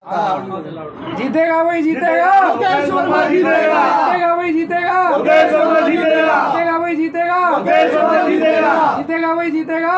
जीतेगा भाई जीतेगा, जीतेगा भाई जीतेगा, जीतेगा भाई जीतेगा, जीतेगा भाई जीतेगा।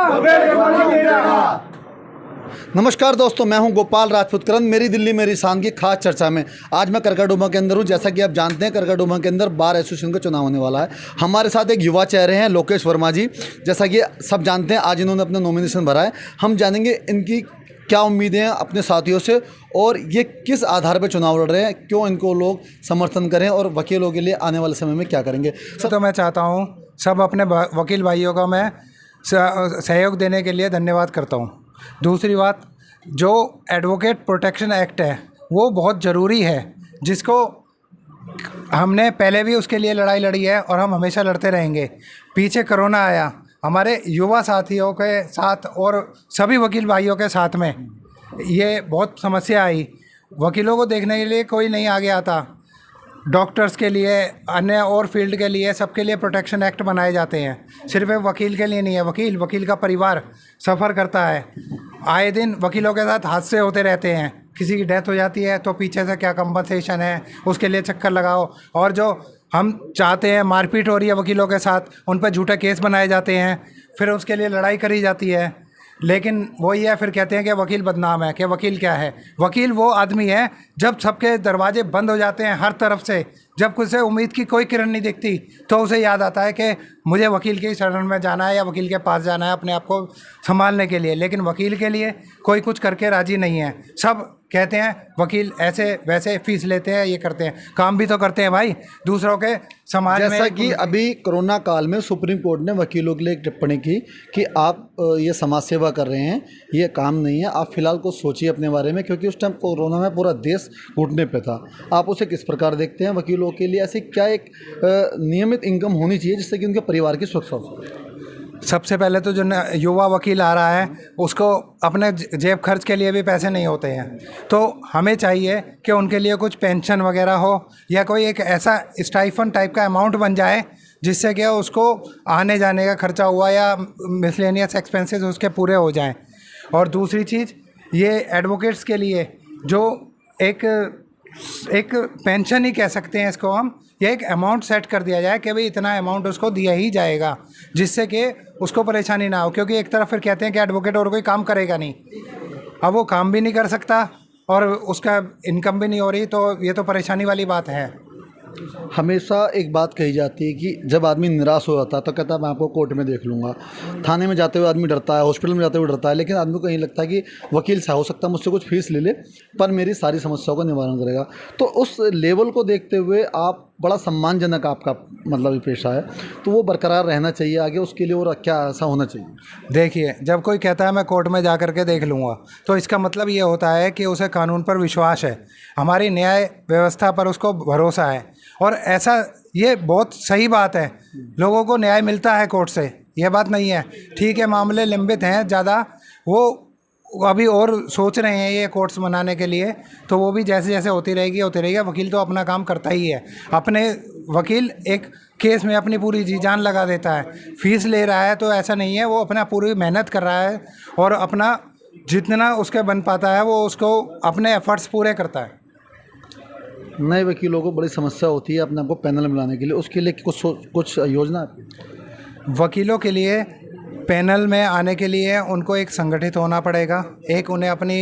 नमस्कार दोस्तों, मैं हूं गोपाल राजपूत करण। मेरी दिल्ली मेरी शान की खास चर्चा में आज मैं करकाडूमा के अंदर हूं। जैसा कि आप जानते हैं, करकाडूमा के अंदर बार एसोसिएशन का चुनाव होने वाला है। हमारे साथ एक युवा चेहरे हैं, लोकेश वर्मा जी। जैसा कि सब जानते हैं, आज इन्होंने अपना नॉमिनेशन भरा है। हम जानेंगे इनकी क्या उम्मीदें हैं अपने साथियों से और ये किस आधार पर चुनाव लड़ रहे हैं, क्यों इनको लोग समर्थन करें और वकीलों के लिए आने वाले समय में क्या करेंगे। तो मैं चाहता हूँ सब अपने वकील भाइयों का मैं सहयोग देने के लिए धन्यवाद करता हूँ। दूसरी बात, जो एडवोकेट प्रोटेक्शन एक्ट है वो बहुत ज़रूरी है, जिसको हमने पहले भी उसके लिए लड़ाई लड़ी है और हम हमेशा लड़ते रहेंगे। पीछे कोरोना आया, हमारे युवा साथियों के साथ और सभी वकील भाइयों के साथ में ये बहुत समस्या आई। वकीलों को देखने के लिए कोई नहीं आगे आता। डॉक्टर्स के लिए, अन्य और फील्ड के लिए, सबके लिए प्रोटेक्शन एक्ट बनाए जाते हैं। सिर्फ एक वकील के लिए नहीं है। वकील का परिवार सफ़र करता है। आए दिन वकीलों के साथ हादसे होते रहते हैं। किसी की डेथ हो जाती है तो पीछे से क्या कंपनसेशन है, उसके लिए चक्कर लगाओ। और जो हम चाहते हैं, मारपीट हो रही है वकीलों के साथ, उन पर झूठे केस बनाए जाते हैं, फिर उसके लिए लड़ाई करी जाती है। लेकिन वही है, फिर कहते हैं कि वकील बदनाम है। कि वकील क्या है? वकील वो आदमी है जब सबके दरवाजे बंद हो जाते हैं हर तरफ से, जब कुछ से उम्मीद की कोई किरण नहीं दिखती, तो उसे याद आता है कि मुझे वकील के शरण में जाना है या वकील के पास जाना है अपने आप को संभालने के लिए। लेकिन वकील के लिए कोई कुछ करके राजी नहीं है। सब कहते हैं वकील ऐसे वैसे फीस लेते हैं, ये करते हैं। काम भी तो करते हैं भाई दूसरों के समाज में। जैसा कि अभी कोरोना काल में सुप्रीम कोर्ट ने वकीलों के लिए एक टिप्पणी की कि आप ये समाज सेवा कर रहे हैं, ये काम नहीं है, आप फिलहाल कुछ सोचिए अपने बारे में। क्योंकि उस टाइम कोरोना में पूरा देश घुटने पे था। आप उसे किस प्रकार देखते हैं? वकीलों के लिए ऐसी क्या एक नियमित इनकम होनी चाहिए जिससे कि उनके परिवार की सुरक्षा हो सके? सबसे पहले तो जो युवा वकील आ रहा है उसको अपने जेब खर्च के लिए भी पैसे नहीं होते हैं, तो हमें चाहिए कि उनके लिए कुछ पेंशन वगैरह हो या कोई एक ऐसा स्टाइफन टाइप का अमाउंट बन जाए जिससे कि उसको आने जाने का खर्चा हुआ या मिसलेनियस एक्सपेंसेस उसके पूरे हो जाएं। और दूसरी चीज़, ये एडवोकेट्स के लिए जो एक पेंशन ही कह सकते हैं इसको हम, ये एक अमाउंट सेट कर दिया जाए कि भाई इतना अमाउंट उसको दिया ही जाएगा, जिससे कि उसको परेशानी ना हो। क्योंकि एक तरफ फिर कहते हैं कि एडवोकेट और कोई काम करेगा नहीं। अब वो काम भी नहीं कर सकता और उसका इनकम भी नहीं हो रही, तो ये तो परेशानी वाली बात है। हमेशा एक बात कही जाती है कि जब आदमी निराश हो जाता है तो कहता है मैं आपको कोर्ट में देख लूँगा। थाने में जाते हुए आदमी डरता है, हॉस्पिटल में जाते हुए डरता है, लेकिन आदमी को यही लगता है कि वकील सा हो सकता है मुझसे कुछ फीस ले ले पर मेरी सारी समस्याओं का निवारण करेगा। तो उस लेवल को देखते हुए आप बड़ा सम्मानजनक आपका मतलब ये पेशा है, तो वो बरकरार रहना चाहिए आगे। उसके लिए और क्या ऐसा होना चाहिए? देखिए, जब कोई कहता है मैं कोर्ट में जा कर के देख लूँगा, तो इसका मतलब ये होता है कि उसे कानून पर विश्वास है, हमारी न्याय व्यवस्था पर उसको भरोसा है। और ऐसा, ये बहुत सही बात है, लोगों को न्याय मिलता है कोर्ट से, यह बात नहीं है। ठीक है, मामले लंबित हैं ज़्यादा, वो अभी और सोच रहे हैं ये कोर्ट्स बनाने के लिए, तो वो भी जैसे जैसे होती रहेगी। वकील तो अपना काम करता ही है। अपने वकील एक केस में अपनी पूरी जी जान लगा देता है। फीस ले रहा है तो ऐसा नहीं है, वो अपना पूरी मेहनत कर रहा है और अपना जितना उसके बन पाता है वो उसको अपने एफर्ट्स पूरे करता है। नए वकीलों को बड़ी समस्या होती है अपने आप को पैनल में लाने के लिए, उसके लिए कुछ योजना है? वकीलों के लिए पैनल में आने के लिए उनको एक संगठित होना पड़ेगा। एक उन्हें अपनी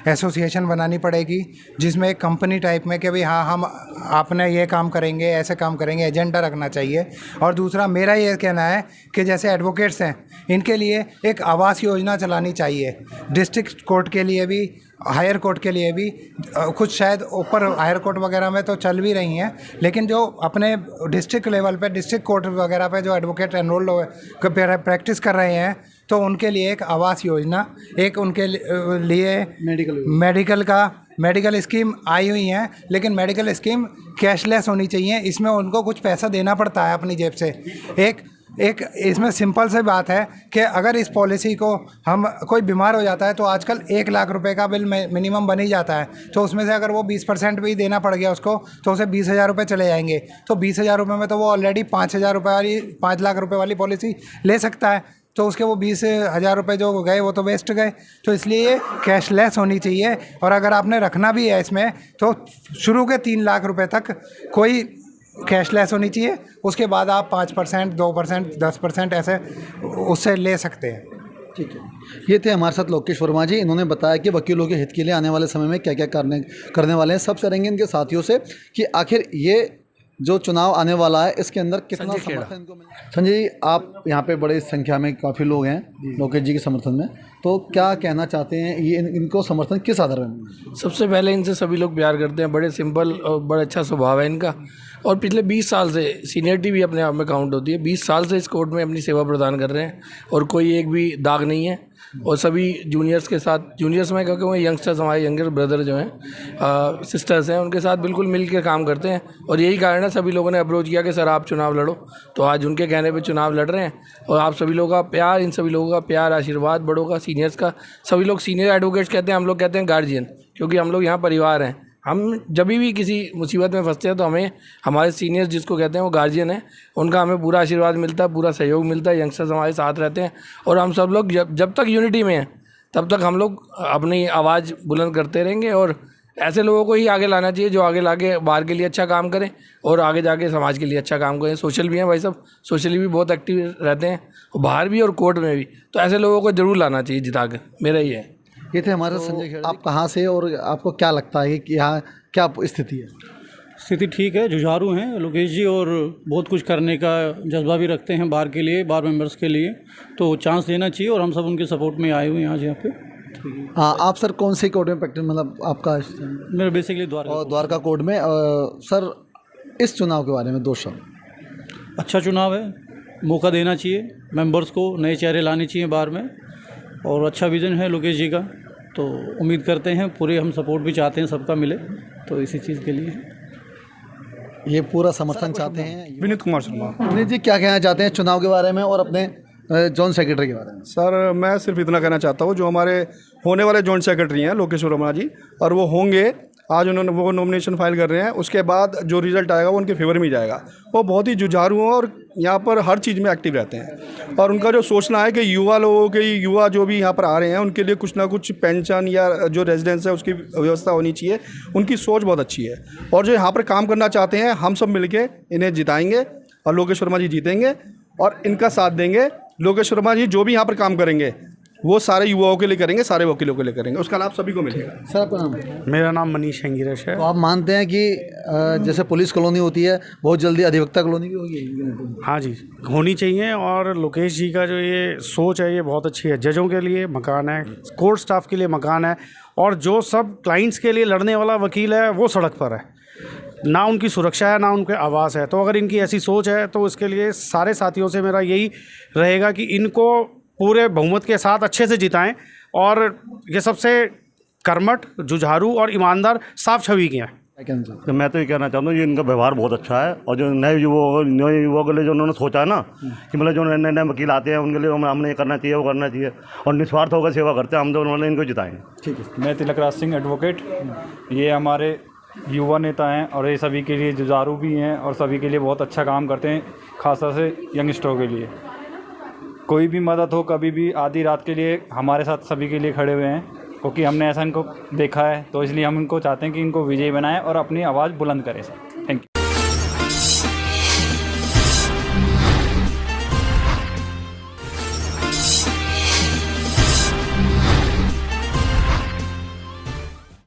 एसोसिएशन बनानी पड़ेगी जिसमें एक कंपनी टाइप में कि भाई हाँ, हम आपने ये काम करेंगे, ऐसे काम करेंगे, एजेंडा रखना चाहिए। और दूसरा, मेरा ये कहना है कि जैसे एडवोकेट्स हैं, इनके लिए एक आवास योजना चलानी चाहिए। डिस्ट्रिक्ट कोर्ट के लिए भी, हायर कोर्ट के लिए भी, कुछ शायद ऊपर हायर कोर्ट वगैरह में तो चल भी रही हैं, लेकिन जो अपने डिस्ट्रिक्ट लेवल पे, डिस्ट्रिक्ट कोर्ट वगैरह पे जो एडवोकेट एनरोल्ड प्रैक्टिस कर रहे हैं, तो उनके लिए एक आवास योजना, एक उनके लिए मेडिकल स्कीम आई हुई हैं। लेकिन मेडिकल स्कीम कैशलेस होनी चाहिए। इसमें उनको कुछ पैसा देना पड़ता है अपनी जेब से। एक इसमें सिंपल सी बात है कि अगर इस पॉलिसी को हम, कोई बीमार हो जाता है तो आजकल 1 लाख रुपए का बिल मिनिमम बन ही जाता है, तो उसमें से अगर वो 20% भी देना पड़ गया उसको, तो उसे 20,000 रुपये चले जाएंगे। तो 20,000 रुपये में तो वो ऑलरेडी 5,000 रुपये वाली, 5 लाख रुपए वाली पॉलिसी ले सकता है। तो उसके वो 20,000 रुपये जो गए वो तो वेस्ट गए। तो इसलिए कैशलेस होनी चाहिए, और अगर आपने रखना भी है इसमें तो शुरू के 3 लाख रुपए तक कोई कैशलेस होनी चाहिए, उसके बाद आप 5%, 2%, 10% ऐसे उससे ले सकते हैं। ठीक है, ये थे हमारे साथ लोकेश वर्मा जी। इन्होंने बताया कि वकीलों के हित के लिए आने वाले समय में क्या क्या करने वाले हैं। सब करेंगे इनके साथियों से कि आखिर ये जो चुनाव आने वाला है इसके अंदर कितना समर्थन इनको मिलेगा। संजय जी, आप यहाँ पे बड़ी संख्या में काफ़ी लोग हैं लोकेश जी के समर्थन में, तो क्या कहना चाहते हैं, ये इनको समर्थन किस आधार पर मिलेगा? सबसे पहले इनसे सभी लोग प्यार करते हैं, बड़े सिंपल और बड़ा अच्छा स्वभाव है इनका, और पिछले 20 साल से सीनियरिटी भी अपने आप में काउंट होती है। 20 साल से इस कोर्ट में अपनी सेवा प्रदान कर रहे हैं और कोई एक भी दाग नहीं है, और सभी जूनियर्स के साथ, जूनियर्स में क्योंकि वो यंगस्टर्स हमारे यंगर ब्रदर जो हैं सिस्टर्स हैं, उनके साथ बिल्कुल मिल के काम करते हैं। और यही कारण है सभी लोगों ने अप्रोच किया कि सर आप चुनाव लड़ो, तो आज उनके कहने पे चुनाव लड़ रहे हैं। और आप सभी लोगों का प्यार, इन सभी लोगों का प्यार, आशीर्वाद, बड़ों का, सीनियर्स का, सभी लोग सीनियर एडवोकेट्स कहते हैं, हम लोग कहते हैं गार्जियन, क्योंकि हम लोग यहाँ परिवार हैं। हम जब भी किसी मुसीबत में फंसते हैं तो हमें हमारे सीनियर्स जिसको कहते हैं वो गार्जियन है, उनका हमें पूरा आशीर्वाद मिलता है, पूरा सहयोग मिलता है। यंगस्टर्स हमारे साथ रहते हैं और हम सब लोग जब तक यूनिटी में हैं तब तक हम लोग अपनी आवाज़ बुलंद करते रहेंगे। और ऐसे लोगों को ही आगे लाना चाहिए जो आगे लाके बाहर के लिए अच्छा काम करें और आगे जाके समाज के लिए अच्छा काम करें। सोशल भी हैं भाई साहब, सोशली भी बहुत एक्टिव रहते हैं, बाहर भी और कोर्ट में भी, तो ऐसे लोगों को ज़रूर लाना चाहिए जिता कर, मेरा ही है। ये थे हमारे संजय खेड़ा। आप कहाँ से और आपको क्या लगता है कि यहाँ क्या स्थिति है? स्थिति ठीक है, जुझारू हैं लोकेश जी, और बहुत कुछ करने का जज्बा भी रखते हैं बार के लिए, बार मेंबर्स के लिए, तो चांस देना चाहिए और हम सब उनके सपोर्ट में आए हुए हैं आज यहाँ पे। हाँ, आप सर कौन से कोर्ट में प्रैक्टिस, मतलब आपका? मेरा बेसिकली द्वारका कोर्ट में। सर इस चुनाव के बारे में 2 शब्द। अच्छा चुनाव है, मौका देना चाहिए मेंबर्स को, नए चेहरे लाने चाहिए बार में, और अच्छा विज़न है लोकेश जी का, तो उम्मीद करते हैं पूरे हम सपोर्ट भी चाहते हैं सबका मिले, तो इसी चीज़ के लिए ये पूरा समर्थन चाहते हैं। विनीत कुमार शर्मा। विनीत जी, क्या कहना चाहते हैं चुनाव के बारे में और अपने जॉइंट सेक्रेटरी के बारे में? सर मैं सिर्फ इतना कहना चाहता हूँ, जो हमारे होने वाले जॉइंट सेक्रेटरी हैं लोकेश वर्मा जी, और वो होंगे, आज उन्होंने वो नॉमिनेशन फाइल कर रहे हैं, उसके बाद जो रिज़ल्ट आएगा वो उनके फेवर में ही जाएगा। वो बहुत ही जुझारू हैं और यहाँ पर हर चीज़ में एक्टिव रहते हैं, और उनका जो सोचना है कि युवा लोगों के, युवा जो भी यहाँ पर आ रहे हैं उनके लिए कुछ ना कुछ पेंशन या जो रेजिडेंस है उसकी व्यवस्था होनी चाहिए। उनकी सोच बहुत अच्छी है, और जो यहाँ पर काम करना चाहते हैं, हम सब मिलके इन्हें जिताएंगे और लोकेश वर्मा जी जीतेंगे और इनका साथ देंगे। लोकेश वर्मा जी जो भी यहाँ पर काम करेंगे वो सारे युवाओं के लिए करेंगे, सारे वकीलों के लिए करेंगे, उसका लाभ सभी को मिलेगा। सर आपका नाम? मेरा नाम मनीष अंगिरश है। तो आप मानते हैं कि जैसे पुलिस कॉलोनी होती है, बहुत जल्दी अधिवक्ता कॉलोनी भी होगी? हाँ जी, होनी चाहिए, और लोकेश जी का जो ये सोच है ये बहुत अच्छी है। जजों के लिए मकान है, कोर्ट स्टाफ के लिए मकान है, और जो सब क्लाइंट्स के लिए लड़ने वाला वकील है वो सड़क पर है, ना उनकी सुरक्षा है ना उनके आवास है। तो अगर इनकी ऐसी सोच है तो इसके लिए सारे साथियों से मेरा यही रहेगा कि इनको पूरे बहुमत के साथ अच्छे से जिताएं, और ये सबसे कर्मठ, जुझारू और ईमानदार साफ छवि के हैं। तो मैं तो ये कहना चाहता हूँ, ये इनका व्यवहार बहुत अच्छा है, और जो नए युवाओं के लिए जो उन्होंने सोचा है ना कि मतलब जो नए नए वकील आते हैं उनके लिए हमने ये करना चाहिए, वो करना चाहिए, और निस्वार्थ होकर सेवा करते हैं हम, तो उन्होंने इनको जिताएंगे। ठीक है। मैं तिलक राज सिंह एडवोकेट, ये हमारे युवा नेता हैं और ये सभी के लिए जुझारू भी हैं और सभी के लिए बहुत अच्छा काम करते हैं, खासतौर से यंगस्टरों के लिए। कोई भी मदद हो, कभी भी आधी रात के लिए हमारे साथ सभी के लिए खड़े हुए हैं, क्योंकि हमने ऐसा इनको देखा है, तो इसलिए हम इनको चाहते हैं कि इनको विजयी बनाएं और अपनी आवाज़ बुलंद करें सर।